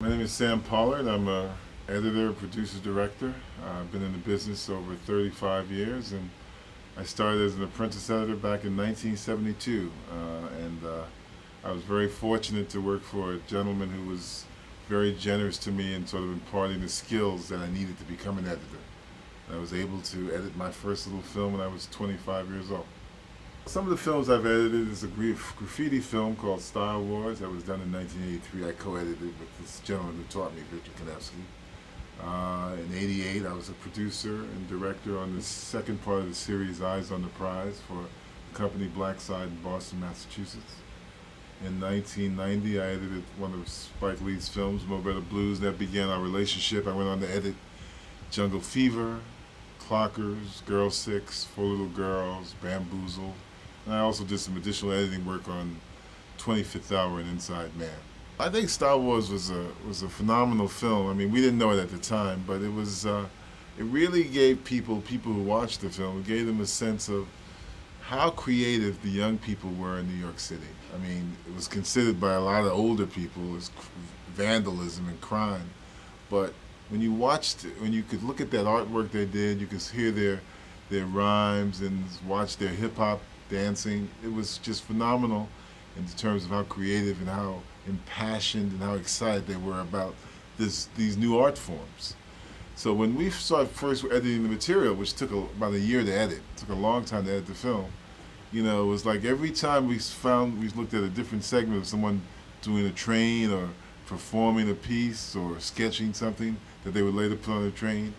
My name is Sam Pollard. I'm a editor, producer, director. I've been in the business over 35 years, and I started as an apprentice editor back in 1972. I was very fortunate to work for a gentleman who was very generous to me in sort of imparting the skills that I needed to become an editor. I was able to edit my first little film when I was 25 years old. Some of the films I've edited is a graffiti film called Style Wars that was done in 1983. I co-edited with this gentleman who taught me, Victor Konevsky. In '88, I was a producer and director on the second part of the series, Eyes on the Prize, for the company Blackside in Boston, Massachusetts. In 1990, I edited one of Spike Lee's films, Mo Better Blues. That began our relationship. I went on to edit Jungle Fever, Clockers, Girl 6, Four Little Girls, Bamboozled. And I also did some additional editing work on 25th Hour and Inside Man. I think Star Wars was a phenomenal film. I mean, we didn't know it at the time, but it really gave people who watched the film, it gave them a sense of how creative the young people were in New York City. I mean, it was considered by a lot of older people as vandalism and crime, but when you watched it, when you could look at that artwork they did, you could hear their rhymes and watch their hip-hop dancing. It was just phenomenal in terms of how creative and how impassioned and how excited they were about these new art forms. So when we started first editing the material, which took about a year to edit, took a long time to edit the film, you know, it was like every time we looked at a different segment of someone doing a train or performing a piece or sketching something that they would later put on the train,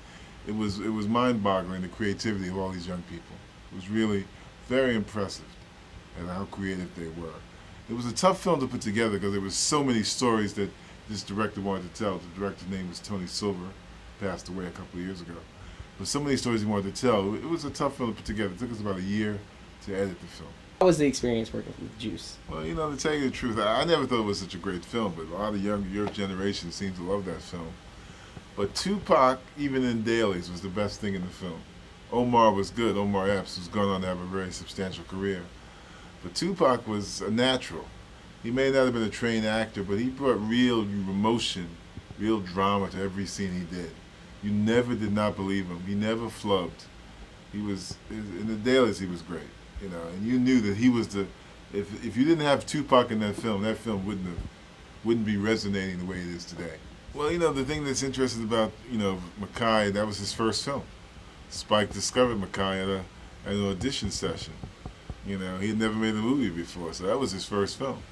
it was mind-boggling, the creativity of all these young people. It was really very impressive at how creative they were. It was a tough film to put together because there was so many stories that this director wanted to tell. The director's name was Tony Silver, passed away a couple of years ago. But so many stories he wanted to tell. It was a tough film to put together. It took us about a year to edit the film. How was the experience working with Juice? Well, you know, to tell you the truth, I never thought it was such a great film, but a lot of your generation seems to love that film. But Tupac, even in dailies, was the best thing in the film. Omar was good. Omar Epps, who's gone on to have a very substantial career. But Tupac was a natural. He may not have been a trained actor, but he brought real emotion, real drama to every scene he did. You never did not believe him. He never flubbed. He was, in the dailies, he was great. You know, and you knew that he was if you didn't have Tupac in that film wouldn't be resonating the way it is today. Well, you know, the thing that's interesting about, you know, Mackay, that was his first film. Spike discovered Mackay at an audition session. You know, he had never made a movie before, so that was his first film.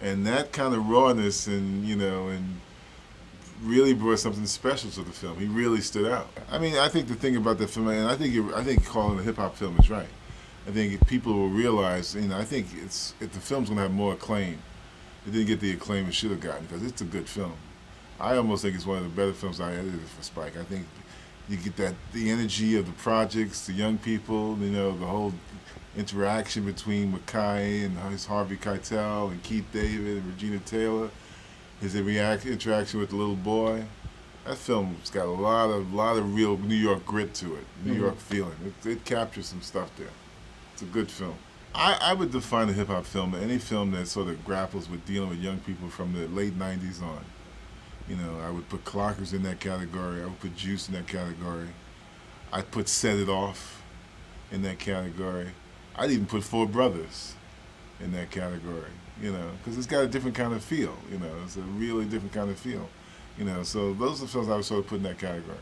And that kind of rawness and, you know, and really brought something special to the film. He really stood out. I mean, I think the thing about the film, and I think calling it a hip-hop film is right. I think if people will realize, you know, I think if the film's going to have more acclaim, it didn't get the acclaim it should have gotten because it's a good film. I almost think it's one of the better films I edited for Spike. I think you get the energy of the projects, the young people, you know, the whole interaction between Mackay and his Harvey Keitel and Keith David and Regina Taylor, his interaction with the little boy. That film's got a lot of real New York grit to it, New York feeling. It captures some stuff there. It's a good film. I would define a hip-hop film as any film that sort of grapples with dealing with young people from the late 90s on. You know, I would put Clockers in that category. I would put Juice in that category. I'd put Set It Off in that category. I'd even put Four Brothers in that category, you know, because it's got a different kind of feel, you know. It's a really different kind of feel, you know. So those are the films I would sort of put in that category.